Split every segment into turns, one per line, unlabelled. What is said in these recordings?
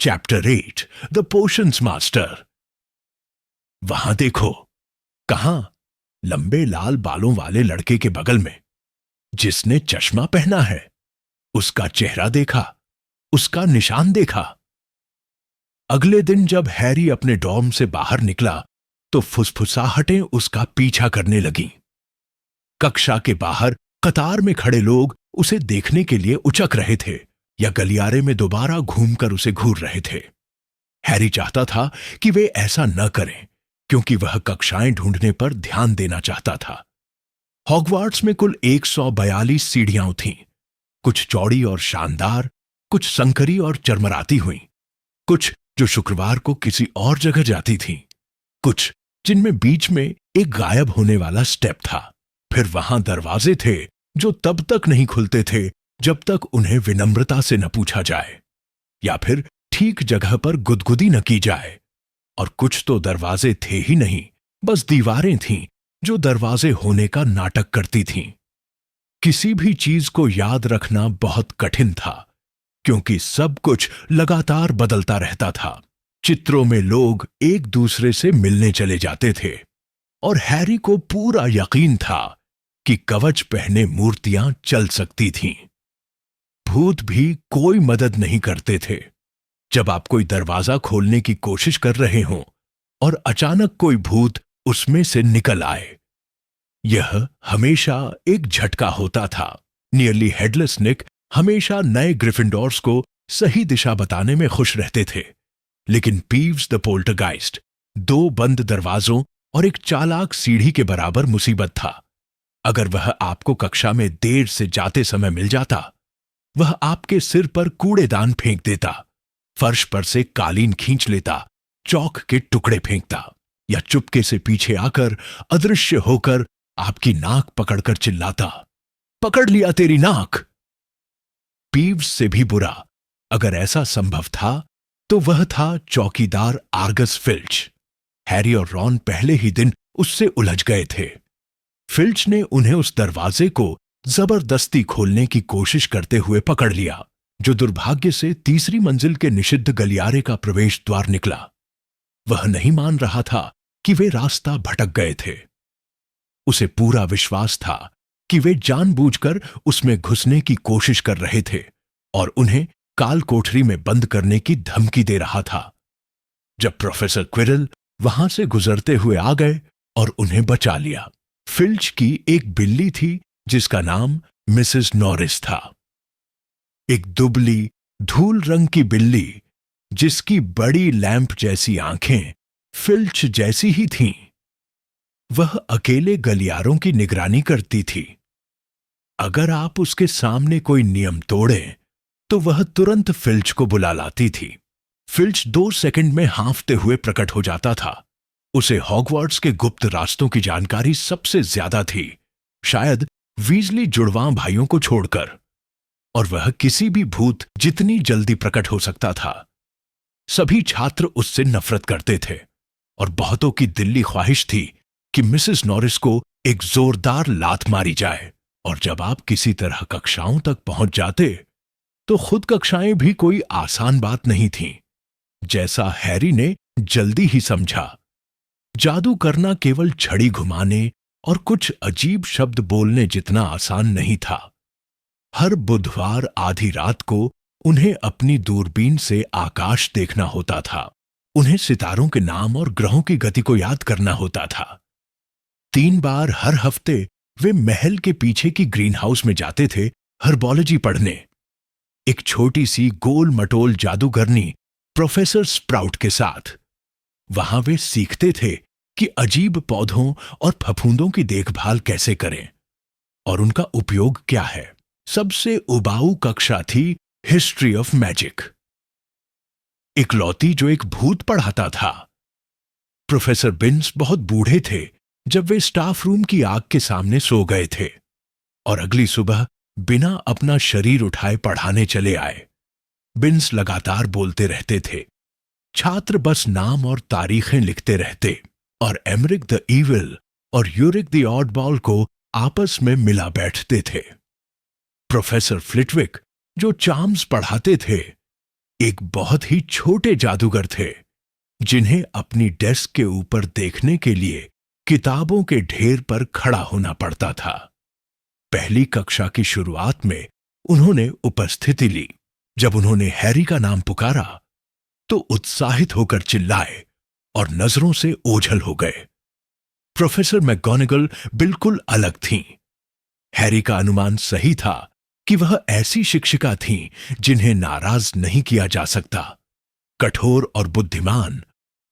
Chapter 8 the potions master. वहां देखो। कहां? लंबे लाल बालों वाले लड़के के बगल में, जिसने चश्मा पहना है। उसका चेहरा देखा, उसका निशान देखा। अगले दिन जब हैरी अपने डॉर्म से बाहर निकला तो फुसफुसाहटें उसका पीछा करने लगीं। कक्षा के बाहर कतार में खड़े लोग उसे देखने के लिए उचक रहे थे या गलियारे में दोबारा घूमकर उसे घूर रहे थे। हैरी चाहता था कि वे ऐसा न करें, क्योंकि वह कक्षाएं ढूंढने पर ध्यान देना चाहता था। हॉगवार्ट्स में कुल 142 सीढ़ियां थीं, कुछ चौड़ी और शानदार, कुछ संकरी और चरमराती हुईं, कुछ जो शुक्रवार को किसी और जगह जाती थीं, कुछ जिनमें बीच में एक गायब होने वाला स्टेप था। फिर वहां दरवाजे थे जो तब तक नहीं खुलते थे जब तक उन्हें विनम्रता से न पूछा जाए या फिर ठीक जगह पर गुदगुदी न की जाए। और कुछ तो दरवाजे थे ही नहीं, बस दीवारें थीं जो दरवाजे होने का नाटक करती थीं। किसी भी चीज को याद रखना बहुत कठिन था, क्योंकि सब कुछ लगातार बदलता रहता था। चित्रों में लोग एक दूसरे से मिलने चले जाते थे, और हैरी को पूरा यकीन था कि कवच पहने मूर्तियां चल सकती थीं। भूत भी कोई मदद नहीं करते थे। जब आप कोई दरवाजा खोलने की कोशिश कर रहे हों और अचानक कोई भूत उसमें से निकल आए, यह हमेशा एक झटका होता था। नियरली हेडलेस निक हमेशा नए ग्रिफिंडोर्स को सही दिशा बताने में खुश रहते थे, लेकिन पीव्स द पोल्टरगाइस्ट 2 बंद दरवाजों और एक चालाक सीढ़ी के बराबर मुसीबत था। अगर वह आपको कक्षा में देर से जाते समय मिल जाता, वह आपके सिर पर कूड़ेदान फेंक देता, फर्श पर से कालीन खींच लेता, चौक के टुकड़े फेंकता, या चुपके से पीछे आकर अदृश्य होकर आपकी नाक पकड़कर चिल्लाता, पकड़ लिया तेरी नाक। पीव्स से भी बुरा, अगर ऐसा संभव था, तो वह था चौकीदार आर्गस फिल्च। हैरी और रॉन पहले ही दिन उससे उलझ गए थे। फिल्च ने उन्हें उस दरवाजे को जबरदस्ती खोलने की कोशिश करते हुए पकड़ लिया, जो दुर्भाग्य से तीसरी मंजिल के निषिद्ध गलियारे का प्रवेश द्वार निकला। वह नहीं मान रहा था कि वे रास्ता भटक गए थे। उसे पूरा विश्वास था कि वे जानबूझकर उसमें घुसने की कोशिश कर रहे थे और उन्हें काल कोठरी में बंद करने की धमकी दे रहा था। जब प्रोफेसर क्विरल वहां से गुजरते हुए आ गए और उन्हें बचा लिया। फिल्च की एक बिल्ली थी जिसका नाम मिसेस नॉरिस था। एक दुबली, धूल रंग की बिल्ली जिसकी बड़ी लैंप जैसी आंखें फिल्च जैसी ही थीं। वह अकेले गलियारों की निगरानी करती थी। अगर आप उसके सामने कोई नियम तोड़ें, तो वह तुरंत फिल्च को बुला लाती थी। फिल्च 2 सेकंड में हांफते हुए प्रकट हो जाता था। उसे हॉगवार्ट्स के गुप्त रास्तों की जानकारी सबसे ज्यादा थी, शायद वीजली जुड़वां भाइयों को छोड़कर, और वह किसी भी भूत जितनी जल्दी प्रकट हो सकता था। सभी छात्र उससे नफरत करते थे, और बहुतों की दिल्ली ख्वाहिश थी कि मिसेस नॉरिस को एक जोरदार लात मारी जाए। और जब आप किसी तरह कक्षाओं तक पहुंच जाते, तो खुद कक्षाएं भी कोई आसान बात नहीं थीं, जैसा हैरी ने जल्दी ही समझा। जादू करना केवल छड़ी घुमाने और कुछ अजीब शब्द बोलने जितना आसान नहीं था। हर बुधवार आधी रात को उन्हें अपनी दूरबीन से आकाश देखना होता था। उन्हें सितारों के नाम और ग्रहों की गति को याद करना होता था। 3 बार हर हफ्ते वे महल के पीछे की ग्रीन हाउस में जाते थे हर्बोलॉजी पढ़ने। एक छोटी सी गोल मटोल जादूगरनी प्रोफेसर स्प्राउट के साथ। वहां वे सीखते थे कि अजीब पौधों और फफूंदों की देखभाल कैसे करें और उनका उपयोग क्या है। सबसे उबाऊ कक्षा थी हिस्ट्री ऑफ मैजिक, इकलौती जो एक भूत पढ़ाता था। प्रोफेसर बिन्स बहुत बूढ़े थे जब वे स्टाफ रूम की आग के सामने सो गए थे, और अगली सुबह बिना अपना शरीर उठाए पढ़ाने चले आए। बिन्स लगातार बोलते रहते थे, छात्र बस नाम और तारीखें लिखते रहते, और एमरिक द इविल और यूरिक द ऑडबॉल को आपस में मिला बैठते थे। प्रोफेसर फ्लिटविक जो चार्म्स पढ़ाते थे, एक बहुत ही छोटे जादूगर थे जिन्हें अपनी डेस्क के ऊपर देखने के लिए किताबों के ढेर पर खड़ा होना पड़ता था। पहली कक्षा की शुरुआत में उन्होंने उपस्थिति ली। जब उन्होंने हैरी का नाम पुकारा तो उत्साहित होकर चिल्लाए और नजरों से ओझल हो गए। प्रोफेसर मैगोनागल बिल्कुल अलग थीं। हैरी का अनुमान सही था कि वह ऐसी शिक्षिका थीं जिन्हें नाराज नहीं किया जा सकता। कठोर और बुद्धिमान,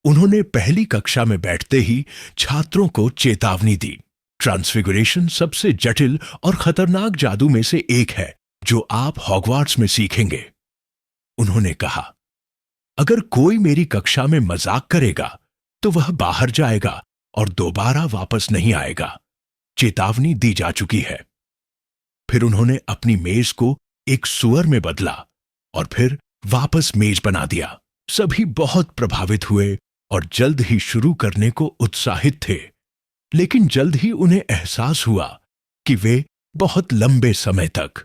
उन्होंने पहली कक्षा में बैठते ही छात्रों को चेतावनी दी। ट्रांसफिगरेशन सबसे जटिल और खतरनाक जादू में से एक है जो आप हॉगवार्ट्स में सीखेंगे। उन्होंने कहा, अगर कोई मेरी कक्षा में मजाक करेगा तो वह बाहर जाएगा और दोबारा वापस नहीं आएगा। चेतावनी दी जा चुकी है। फिर उन्होंने अपनी मेज को एक सुअर में बदला और फिर वापस मेज बना दिया। सभी बहुत प्रभावित हुए और जल्द ही शुरू करने को उत्साहित थे, लेकिन जल्द ही उन्हें एहसास हुआ कि वे बहुत लंबे समय तक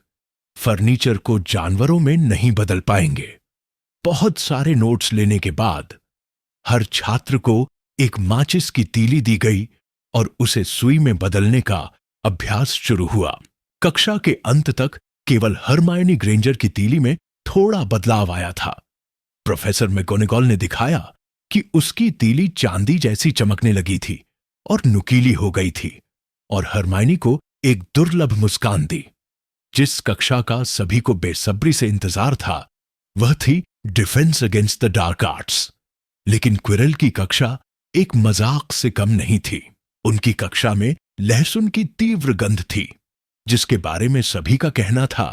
फर्नीचर को जानवरों में नहीं बदल पाएंगे। बहुत सारे नोट्स लेने के बाद हर छात्र को एक माचिस की तीली दी गई और उसे सुई में बदलने का अभ्यास शुरू हुआ। कक्षा के अंत तक केवल हरमायनी ग्रेंजर की तीली में थोड़ा बदलाव आया था। प्रोफेसर मैगोनागल ने दिखाया कि उसकी तीली चांदी जैसी चमकने लगी थी और नुकीली हो गई थी, और हरमायनी को एक दुर्लभ मुस्कान दी। जिस कक्षा का सभी को बेसब्री से इंतजार था वह थी defence against the dark arts. लेकिन क्विरल की कक्षा एक मजाक से कम नहीं थी। उनकी कक्षा में लहसुन की तीव्र गंध थी, जिसके बारे में सभी का कहना था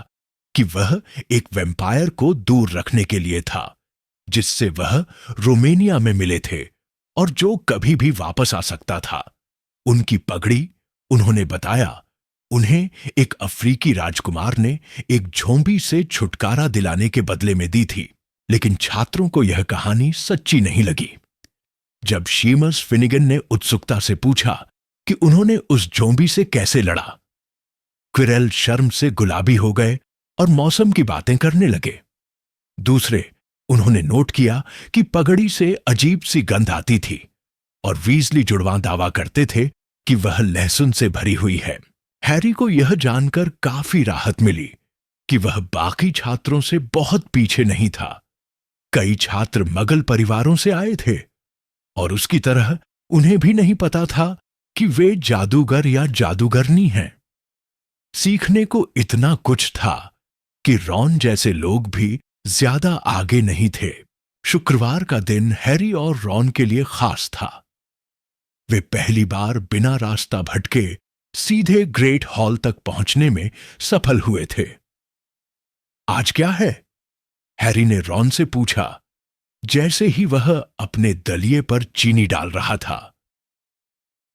कि वह एक वैम्पायर को दूर रखने के लिए था, जिससे वह रोमेनिया में मिले थे और जो कभी भी वापस आ सकता था। उनकी पगड़ी, उन्होंने बताया, उन्हें एक अफ्रीकी राजकुमार ने एक झोंबी से छुटकारा दिलाने के बदले में दी थी। लेकिन छात्रों को यह कहानी सच्ची नहीं लगी। जब शीमस फिनिगन ने उत्सुकता से पूछा कि उन्होंने उस झोंबी से कैसे लड़ा, क्विरल शर्म से गुलाबी हो गए और मौसम की बातें करने लगे। दूसरे, उन्होंने नोट किया कि पगड़ी से अजीब सी गंध आती थी और वीजली जुड़वां दावा करते थे कि वह लहसुन से भरी हुई है। हैरी को यह जानकर काफी राहत मिली कि वह बाकी छात्रों से बहुत पीछे नहीं था। कई छात्र मगल परिवारों से आए थे और उसकी तरह उन्हें भी नहीं पता था कि वे जादूगर या जादूगरनी हैं। सीखने को इतना कुछ था कि रॉन जैसे लोग भी ज्यादा आगे नहीं थे। शुक्रवार का दिन हैरी और रॉन के लिए खास था। वे पहली बार बिना रास्ता भटके सीधे ग्रेट हॉल तक पहुंचने में सफल हुए थे। आज क्या है? हैरी ने रॉन से पूछा, जैसे ही वह अपने दलिये पर चीनी डाल रहा था।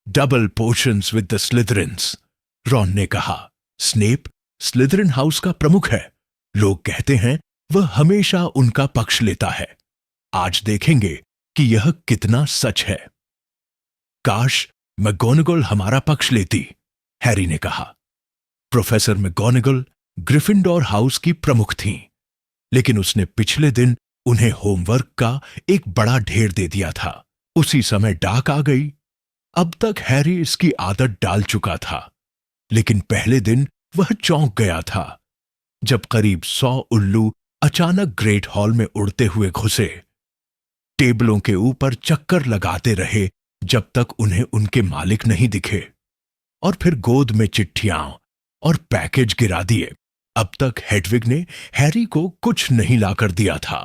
Double potions with the Slytherins, Ron ने कहा। स्नेप स्लिथरिन हाउस का प्रमुख है। लोग कहते हैं वह हमेशा उनका पक्ष लेता है। आज देखेंगे कि यह कितना सच है। काश मैगोनागल हमारा पक्ष लेती, हैरी ने कहा। प्रोफेसर मैगोनागल ग्रिफिंडोर हाउस की प्रमुख थीं, लेकिन उसने पिछले दिन उन्हें होमवर्क का एक बड़ा ढेर दे दिया था। उसी समय डाक आ गई। अब तक हैरी इसकी आदत डाल चुका था, लेकिन पहले दिन वह चौंक गया था जब करीब 100 उल्लू अचानक ग्रेट हॉल में उड़ते हुए घुसे। टेबलों के ऊपर चक्कर लगाते रहे जब तक उन्हें उनके मालिक नहीं दिखे, और फिर गोद में चिट्ठियां और पैकेज गिरा दिए। अब तक हेडविग ने हैरी को कुछ नहीं लाकर दिया था।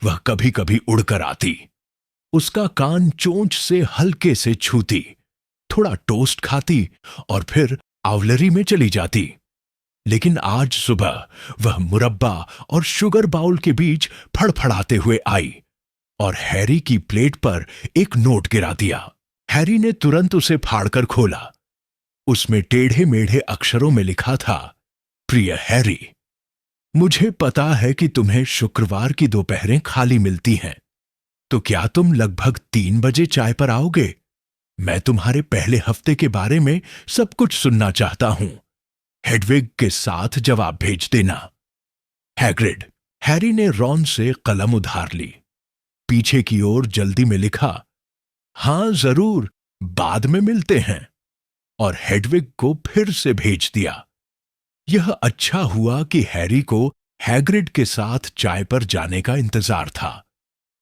वह कभी कभी उड़कर आती, उसका कान चोंच से हल्के से छूती, थोड़ा टोस्ट खाती और फिर आउलरी में चली जाती। लेकिन आज सुबह वह मुरब्बा और शुगर बाउल के बीच फड़फड़ाते हुए आई और हैरी की प्लेट पर एक नोट गिरा दिया। हैरी ने तुरंत उसे फाड़कर खोला। उसमें टेढ़े मेढ़े अक्षरों में लिखा था, प्रिय हैरी, मुझे पता है कि तुम्हें शुक्रवार की दोपहरें खाली मिलती हैं, तो क्या तुम लगभग 3 बजे चाय पर आओगे? मैं तुम्हारे पहले हफ्ते के बारे में सब कुछ सुनना चाहता हूं। हेडविग के साथ जवाब भेज देना। हैग्रिड। हैरी ने रॉन से कलम उधार ली, पीछे की ओर जल्दी में लिखा, हां जरूर, बाद में मिलते हैं, और हेडविग को फिर से भेज दिया। यह अच्छा हुआ कि हैरी को हैग्रिड के साथ चाय पर जाने का इंतजार था,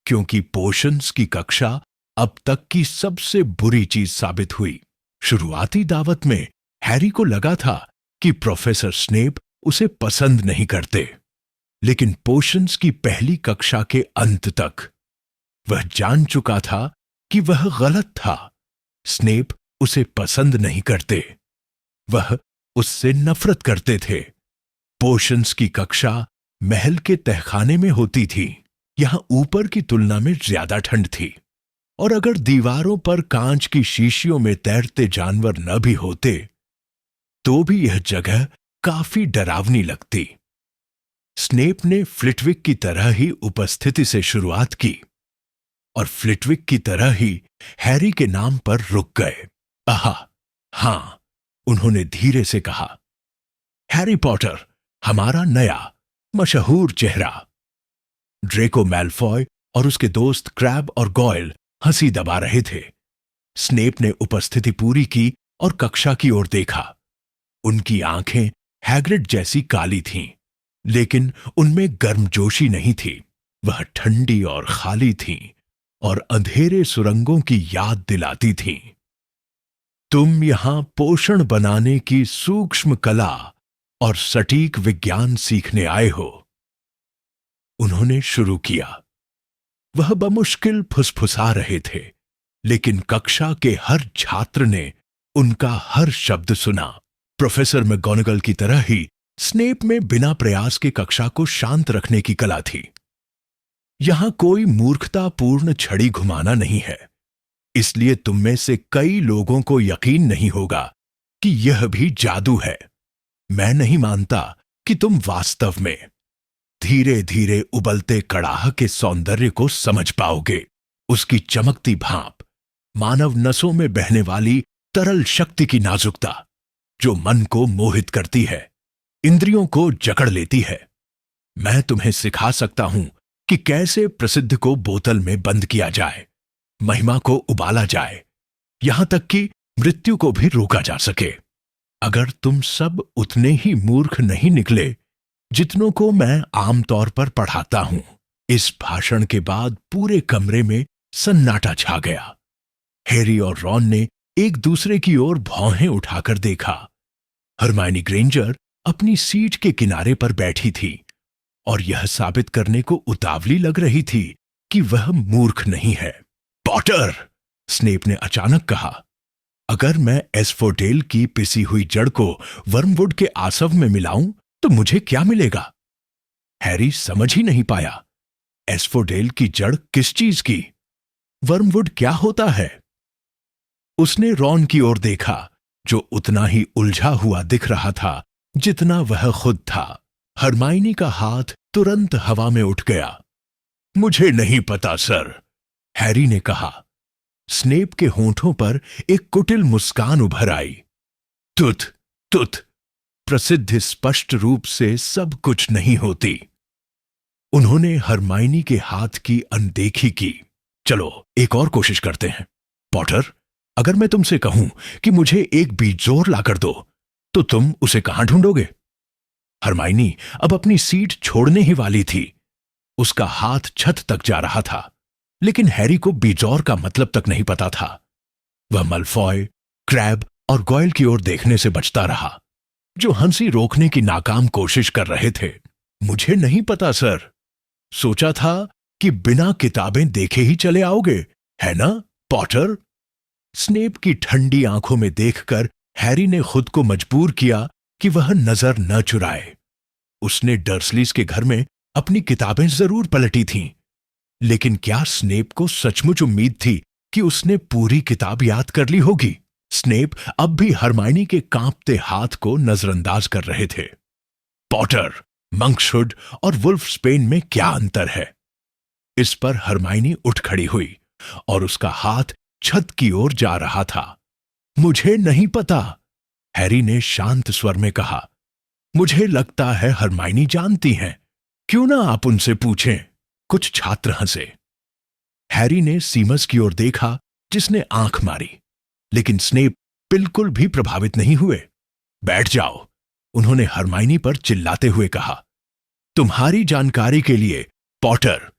क्योंकि पोशंस की कक्षा अब तक की सबसे बुरी चीज साबित हुई। शुरुआती दावत में हैरी को लगा था कि प्रोफेसर स्नेप उसे पसंद नहीं करते, लेकिन पोशंस की पहली कक्षा के अंत तक वह जान चुका था कि वह गलत था। स्नेप उसे पसंद नहीं करते, वह उससे नफरत करते थे। पोशंस की कक्षा महल के तहखाने में होती थी। यहां ऊपर की तुलना में ज्यादा ठंड थी, और अगर दीवारों पर कांच की शीशियों में तैरते जानवर न भी होते तो भी यह जगह काफी डरावनी लगती। स्नेप ने फ्लिटविक की तरह ही उपस्थिति से शुरुआत की, और फ्लिटविक की तरह ही हैरी के नाम पर रुक गए। आहा, हां, उन्होंने धीरे से कहा, हैरी पॉटर, हमारा नया मशहूर चेहरा। ड्रेको मैल्फॉय और उसके दोस्त क्रैब और गॉयल हंसी दबा रहे थे। स्नेप ने उपस्थिति पूरी की और कक्षा की ओर देखा। उनकी आंखें हैग्रिड जैसी काली थीं, लेकिन उनमें गर्मजोशी नहीं थी। वह ठंडी और खाली थीं और अंधेरे सुरंगों की याद दिलाती थीं। तुम यहां पोषण बनाने की सूक्ष्म कला और सटीक विज्ञान सीखने आए हो, उन्होंने शुरू किया। वह बमुश्किल फुसफुसा रहे थे, लेकिन कक्षा के हर छात्र ने उनका हर शब्द सुना। प्रोफेसर मैगोनागल की तरह ही स्नेप में बिना प्रयास के कक्षा को शांत रखने की कला थी। यहां कोई मूर्खतापूर्ण छड़ी घुमाना नहीं है, इसलिए तुम में से कई लोगों को यकीन नहीं होगा कि यह भी जादू है। मैं नहीं मानता कि तुम वास्तव में धीरे धीरे उबलते कड़ाह के सौंदर्य को समझ पाओगे। उसकी चमकती भाप, मानव नसों में बहने वाली तरल शक्ति की नाजुकता, जो मन को मोहित करती है, इंद्रियों को जकड़ लेती है। मैं तुम्हें सिखा सकता हूं कि कैसे प्रसिद्ध को बोतल में बंद किया जाए, महिमा को उबाला जाए, यहां तक कि मृत्यु को भी रोका जा सके। अगर तुम सब उतने ही मूर्ख नहीं निकले जितनों को मैं आमतौर पर पढ़ाता हूं। इस भाषण के बाद पूरे कमरे में सन्नाटा छा गया। हैरी और रॉन ने एक दूसरे की ओर भौहें उठाकर देखा। हरमाइनी ग्रेंजर अपनी सीट के किनारे पर बैठी थी और यह साबित करने को उतावली लग रही थी कि वह मूर्ख नहीं है। पॉटर, स्नेप ने अचानक कहा, अगर मैं एस्फोडेल की पिसी हुई जड़ को वर्मवुड के आसव में मिलाऊं तो मुझे क्या मिलेगा? हैरी समझ ही नहीं पाया। एस्फोडेल की जड़ किस चीज की? वर्मवुड क्या होता है? उसने रॉन की ओर देखा, जो उतना ही उलझा हुआ दिख रहा था जितना वह खुद था। हरमाइनी का हाथ तुरंत हवा में उठ गया। मुझे नहीं पता सर, हैरी ने कहा। स्नेप के होंठों पर एक कुटिल मुस्कान उभर आई। तुत तुत, प्रसिद्ध स्पष्ट रूप से सब कुछ नहीं होती। उन्होंने हरमाइनी के हाथ की अनदेखी की। चलो एक और कोशिश करते हैं। पॉटर, अगर मैं तुमसे कहूं कि मुझे एक बीजोर लाकर दो, तो तुम उसे कहां ढूंढोगे? हरमाइनी अब अपनी सीट छोड़ने ही वाली थी। उसका हाथ छत तक जा रहा था, लेकिन हैरी को बीजोर का मतलब तक नहीं पता था। वह मल्फॉय, क्रैब और गॉयल की ओर देखने से बचता रहा, जो हंसी रोकने की नाकाम कोशिश कर रहे थे। मुझे नहीं पता सर, सोचा था कि बिना किताबें देखे ही चले आओगे, है ना पॉटर? स्नेप की ठंडी आंखों में देखकर हैरी ने खुद को मजबूर किया कि वह नजर न चुराए। उसने डर्सलीज के घर में अपनी किताबें जरूर पलटी थीं, लेकिन क्या स्नेप को सचमुच उम्मीद थी कि उसने पूरी किताब याद कर ली होगी? स्नेप अब भी हरमाइनी के कांपते हाथ को नजरअंदाज कर रहे थे। पॉटर, मंक्सहुड और वुल्फ स्पेन में क्या अंतर है? इस पर हरमाइनी उठ खड़ी हुई और उसका हाथ छत की ओर जा रहा था। मुझे नहीं पता, हैरी ने शांत स्वर में कहा। मुझे लगता है हरमाइनी जानती हैं, क्यों ना आप उनसे पूछें, कुछ छात्र हंसे। हैरी ने सीमस की ओर देखा, जिसने आंख मारी, लेकिन स्नेप बिल्कुल भी प्रभावित नहीं हुए। बैठ जाओ, उन्होंने हरमाइनी पर चिल्लाते हुए कहा। तुम्हारी जानकारी के लिए, पॉटर,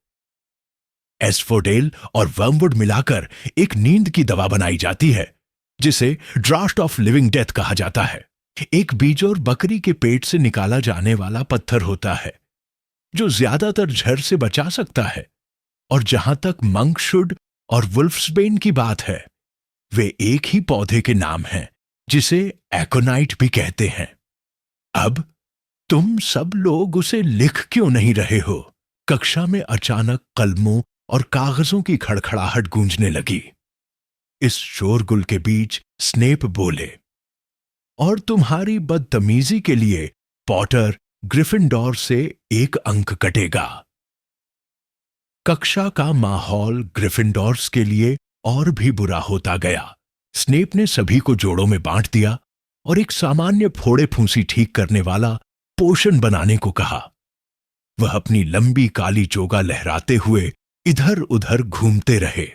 एस्फोडेल और वर्मवुड मिलाकर एक नींद की दवा बनाई जाती है, जिसे ड्राफ्ट ऑफ लिविंग डेथ कहा जाता है। एक बीजोर बकरी के पेट से निकाला जाने वाला पत्थर होता है, जो ज्यादातर झर से बचा सकता है। और जहां तक मंकशुड और वुल्फ्सबेन की बात है, वे एक ही पौधे के नाम हैं, जिसे एकोनाइट भी कहते हैं। अब तुम सब लोग उसे लिख क्यों नहीं रहे हो? कक्षा में अचानक कलमों और कागजों की खड़खड़ाहट गूंजने लगी। इस शोरगुल के बीच स्नेप बोले, और तुम्हारी बदतमीजी के लिए, पॉटर, ग्रिफिंडोर से 1 अंक कटेगा। कक्षा का माहौल ग्रिफिंडोर्स के लिए और भी बुरा होता गया। स्नेप ने सभी को जोड़ों में बांट दिया और एक सामान्य फोड़े फूंसी ठीक करने वाला पोशन बनाने को कहा। वह अपनी लंबी काली चोगा लहराते हुए इधर उधर घूमते रहे,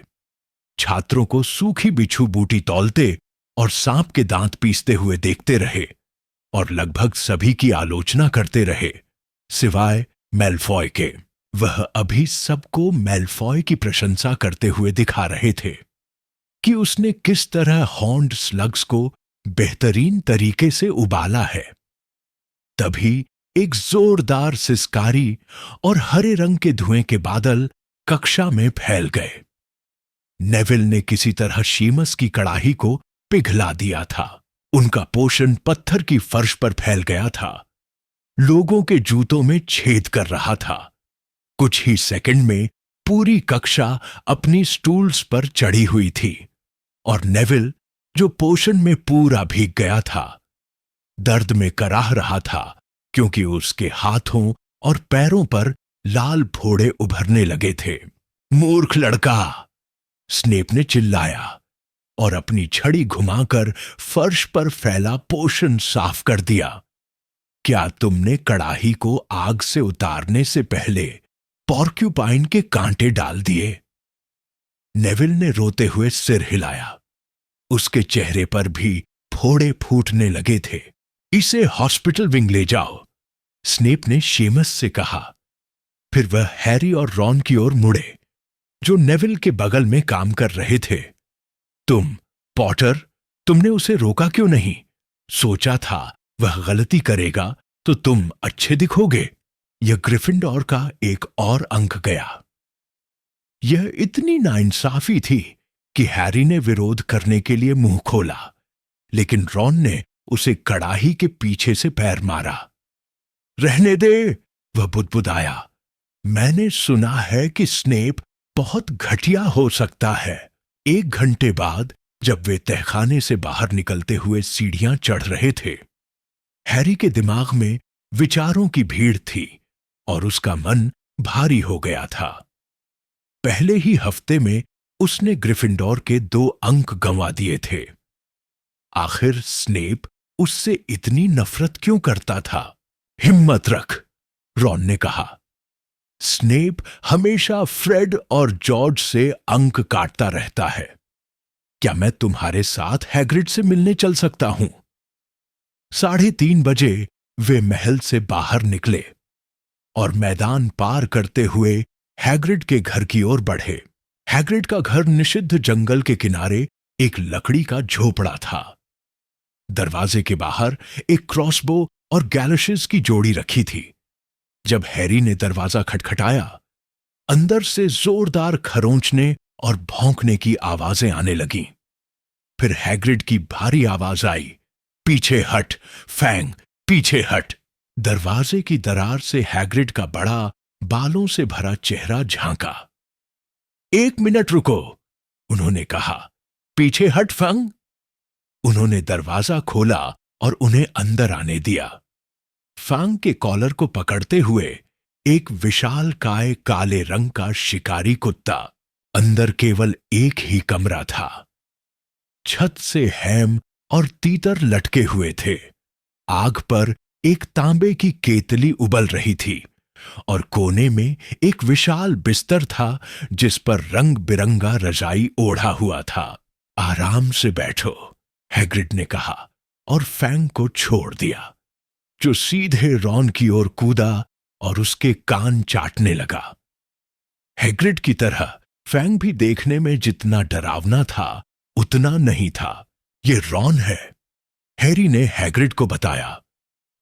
छात्रों को सूखी बिच्छू बूटी तौलते और सांप के दांत पीसते हुए देखते रहे, और लगभग सभी की आलोचना करते रहे, सिवाय मैलफॉय के। वह अभी सबको मैलफॉय की प्रशंसा करते हुए दिखा रहे थे कि उसने किस तरह हॉर्न्ड स्लग्स को बेहतरीन तरीके से उबाला है। तभी एक जोरदार सिसकारी और हरे रंग के धुएं के बादल कक्षा में फैल गए। नेविल ने किसी तरह शीमस की कड़ाही को पिघला दिया था। उनका पोषण पत्थर की फर्श पर फैल गया था, लोगों के जूतों में छेद कर रहा था। कुछ ही सेकंड में पूरी कक्षा अपनी स्टूल्स पर चढ़ी हुई थी, और नेविल, जो पोषण में पूरा भीग गया था, दर्द में कराह रहा था, क्योंकि उसके हाथों और पैरों पर लाल फोड़े उभरने लगे थे। मूर्ख लड़का, स्नेप ने चिल्लाया और अपनी छड़ी घुमाकर फर्श पर फैला पोषण साफ कर दिया। क्या तुमने कड़ाही को आग से उतारने से पहले पॉर्क्यूपाइन के कांटे डाल दिए? नेविल ने रोते हुए सिर हिलाया। उसके चेहरे पर भी फोड़े फूटने लगे थे। इसे हॉस्पिटल विंग ले जाओ, स्नेप ने शेमस से कहा। फिर वह हैरी और रॉन की ओर मुड़े, जो नेविल के बगल में काम कर रहे थे। तुम, पॉटर, तुमने उसे रोका क्यों नहीं? सोचा था वह गलती करेगा तो तुम अच्छे दिखोगे। यह ग्रिफिंडोर का एक और अंक गया। यह इतनी नाइंसाफी थी कि हैरी ने विरोध करने के लिए मुंह खोला, लेकिन रॉन ने उसे कड़ाही के पीछे से पैर मारा। रहने दे, वह बुदबुदाया। मैंने सुना है कि स्नेप बहुत घटिया हो सकता है। 1 घंटे बाद, जब वे तहखाने से बाहर निकलते हुए सीढ़ियां चढ़ रहे थे, हैरी के दिमाग में विचारों की भीड़ थी और उसका मन भारी हो गया था। पहले ही हफ्ते में उसने ग्रिफिंडोर के 2 अंक गंवा दिए थे। आखिर स्नेप उससे इतनी नफरत क्यों करता था? हिम्मत रख, रॉन ने कहा। स्नेप हमेशा फ्रेड और जॉर्ज से अंक काटता रहता है। क्या मैं तुम्हारे साथ हैग्रिड से मिलने चल सकता हूं? 3:30 बजे वे महल से बाहर निकले और मैदान पार करते हुए हैग्रिड के घर की ओर बढ़े। हैग्रिड का घर निषिद्ध जंगल के किनारे एक लकड़ी का झोपड़ा था। दरवाजे के बाहर एक क्रॉसबो और गैलोशेस की जोड़ी रखी थी। जब हैरी ने दरवाजा खटखटाया, अंदर से जोरदार खरोंचने और भौंकने की आवाजें आने लगीं। फिर हैग्रिड की भारी आवाज आई, पीछे हट, फैंग, पीछे हट। दरवाजे की दरार से हैग्रिड का बड़ा, बालों से भरा चेहरा झांका। 1 मिनट रुको, उन्होंने कहा। पीछे हट, फैंग। उन्होंने दरवाजा खोला और उन्हें अंदर आने दिया। फैंग के कॉलर को पकड़ते हुए एक विशालकाय काले रंग का शिकारी कुत्ता। अंदर केवल एक ही कमरा था। छत से हैम और तीतर लटके हुए थे। आग पर एक तांबे की केतली उबल रही थी। और कोने में एक विशाल बिस्तर था जिस पर रंग बिरंगा रजाई ओढ़ा हुआ था। आराम से बैठो, हैग्रिड ने कहा और फैंग को छोड़ दिया, जो सीधे रॉन की ओर कूदा और उसके कान चाटने लगा। हैग्रिड की तरह फैंग भी देखने में जितना डरावना था उतना नहीं था। ये रॉन है, हैरी ने हैग्रिड को बताया,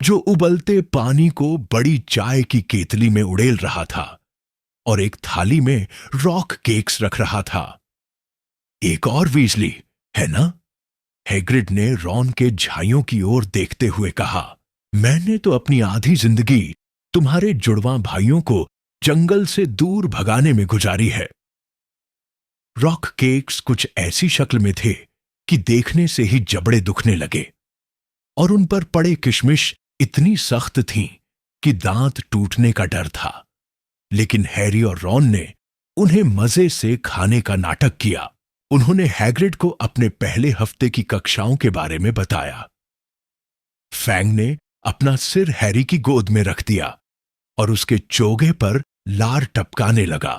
जो उबलते पानी को बड़ी चाय की केतली में उड़ेल रहा था और एक थाली में रॉक केक्स रख रहा था। एक और वीजली है ना? हैग्रिड ने रॉन के झाइयों की ओर देखते हुए कहा। मैंने तो अपनी आधी जिंदगी तुम्हारे जुड़वां भाइयों को जंगल से दूर भगाने में गुजारी है। रॉक केक्स कुछ ऐसी शक्ल में थे कि देखने से ही जबड़े दुखने लगे और उन पर पड़े किशमिश इतनी सख्त थीं कि दांत टूटने का डर था। लेकिन हैरी और रॉन ने उन्हें मजे से खाने का नाटक किया। उन्होंने हैग्रिड को अपने पहले हफ्ते की कक्षाओं के बारे में बताया। फैंग ने अपना सिर हैरी की गोद में रख दिया और उसके चोगे पर लार टपकाने लगा।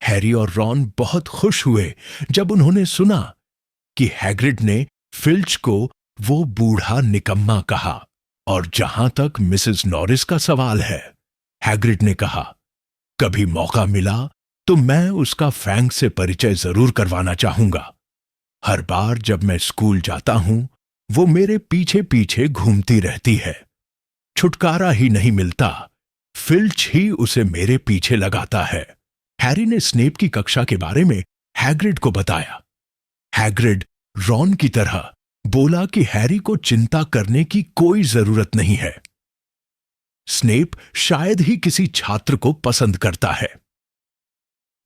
हैरी और रॉन बहुत खुश हुए जब उन्होंने सुना कि हैग्रिड ने फिल्च को वो बूढ़ा निकम्मा कहा। और जहां तक मिसेस नॉरिस का सवाल है, हैग्रिड ने कहा, कभी मौका मिला तो मैं उसका फैंग से परिचय जरूर करवाना चाहूंगा। हर बार जब मैं स्कूल जाता हूं वो मेरे पीछे पीछे घूमती रहती है। छुटकारा ही नहीं मिलता, फिल्च ही उसे मेरे पीछे लगाता है। हैरी ने स्नेप की कक्षा के बारे में हैग्रिड को बताया। हैग्रिड रॉन की तरह बोला कि हैरी को चिंता करने की कोई जरूरत नहीं है। स्नेप शायद ही किसी छात्र को पसंद करता है,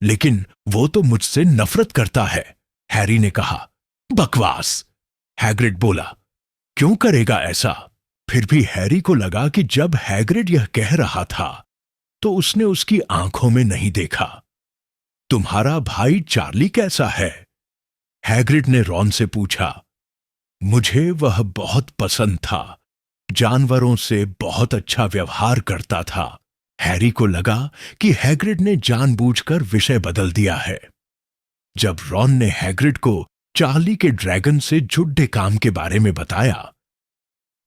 लेकिन वो तो मुझसे नफरत करता है, हैरी ने कहा। बकवास, हैग्रिड बोला। क्यों करेगा ऐसा? फिर भी हैरी को लगा कि जब हैग्रिड यह कह रहा था तो उसने उसकी आंखों में नहीं देखा। तुम्हारा भाई चार्ली कैसा है? हैग्रिड ने रॉन से पूछा। मुझे वह बहुत पसंद था, जानवरों से बहुत अच्छा व्यवहार करता था। हैरी को लगा कि हैग्रिड ने जानबूझकर विषय बदल दिया है। जब रॉन ने हैग्रिड को चार्ली के ड्रैगन से जुड्डे काम के बारे में बताया,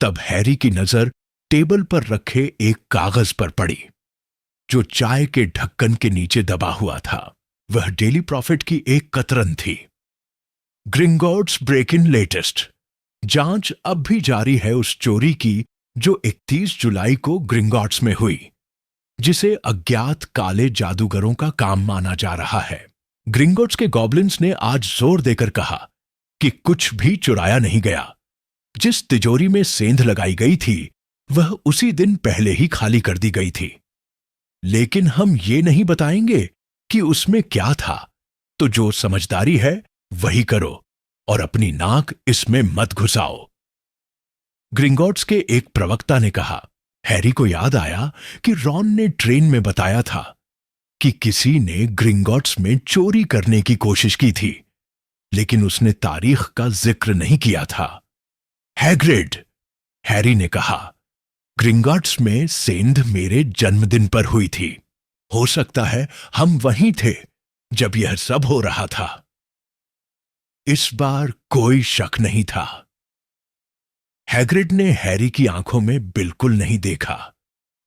तब हैरी की नजर टेबल पर रखे एक कागज पर पड़ी, जो चाय के ढक्कन के नीचे दबा हुआ था। वह डेली प्रॉफिट की एक कतरन थी। ग्रिंगॉट्स ब्रेक इन लेटेस्ट। जांच अब भी जारी है उस चोरी की जो 31 जुलाई को ग्रिंगॉट्स में हुई, जिसे अज्ञात काले जादूगरों का काम माना जा रहा है। ग्रिंगॉट्स के गॉब्लिन्स ने आज जोर देकर कहा कि कुछ भी चुराया नहीं गया। जिस तिजोरी में सेंध लगाई गई थी वह उसी दिन पहले ही खाली कर दी गई थी। लेकिन हम ये नहीं बताएंगे कि उसमें क्या था, तो जो समझदारी है वही करो और अपनी नाक इसमें मत घुसाओ। ग्रिंगॉट्स के एक प्रवक्ता ने कहा। हैरी को याद आया कि रॉन ने ट्रेन में बताया था कि किसी ने ग्रिंगॉट्स में चोरी करने की कोशिश की थी, लेकिन उसने तारीख का जिक्र नहीं किया था। हैग्रिड, हैरी ने कहा, ग्रिंगॉट्स में सेंध मेरे जन्मदिन पर हुई थी। हो सकता है हम वहीं थे जब यह सब हो रहा था। इस बार कोई शक नहीं था। हैग्रिड ने हैरी की आंखों में बिल्कुल नहीं देखा।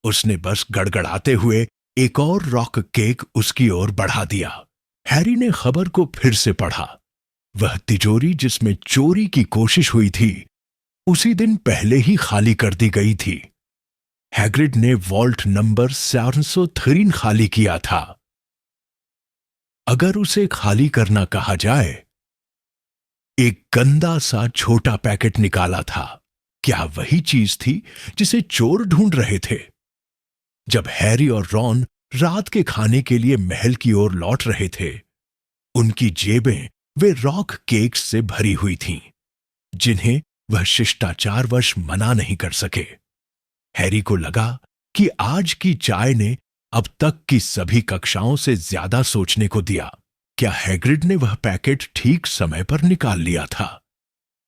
उसने बस गड़गड़ाते हुए एक और रॉक केक उसकी ओर बढ़ा दिया। हैरी ने खबर को फिर से पढ़ा। वह तिजोरी जिसमें चोरी की कोशिश हुई थी उसी दिन पहले ही खाली कर दी गई थी। हैग्रिड ने वॉल्ट नंबर 703 खाली किया था। अगर उसे खाली करना कहा जाए, एक गंदा सा छोटा पैकेट निकाला था। क्या वही चीज थी जिसे चोर ढूंढ रहे थे? जब हैरी और रॉन रात के खाने के लिए महल की ओर लौट रहे थे, उनकी जेबें वे रॉक केक्स से भरी हुई थीं, जिन्हें वह शिष्टाचारवश मना नहीं कर सके। हैरी को लगा कि आज की चाय ने अब तक की सभी कक्षाओं से ज्यादा सोचने को दिया। क्या हैग्रिड ने वह पैकेट ठीक समय पर निकाल लिया था?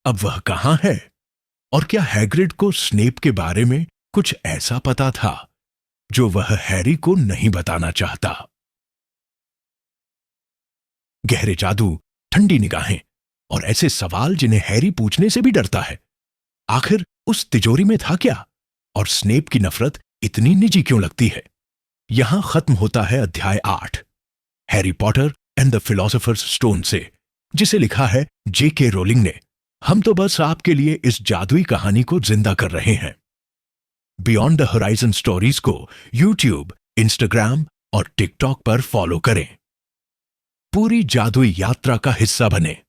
अब वह कहां है? और क्या हैग्रिड को स्नेप के बारे में कुछ ऐसा पता था जो वह हैरी को नहीं बताना चाहता। गहरे जादू, ठंडी निगाहें और ऐसे सवाल जिन्हें हैरी पूछने से भी डरता है। आखिर उस तिजोरी में था क्या, और स्नेप की नफरत इतनी निजी क्यों लगती है? यहां खत्म होता है अध्याय 8, Harry Potter and the philosopher's stone से, जिसे लिखा है J.K. रोलिंग ने। हम तो बस आपके लिए इस जादुई कहानी को जिंदा कर रहे हैं। बियॉन्ड द होराइजन स्टोरीज को यूट्यूब, इंस्टाग्राम और टिकटॉक पर फॉलो करें। पूरी जादुई यात्रा का हिस्सा बने।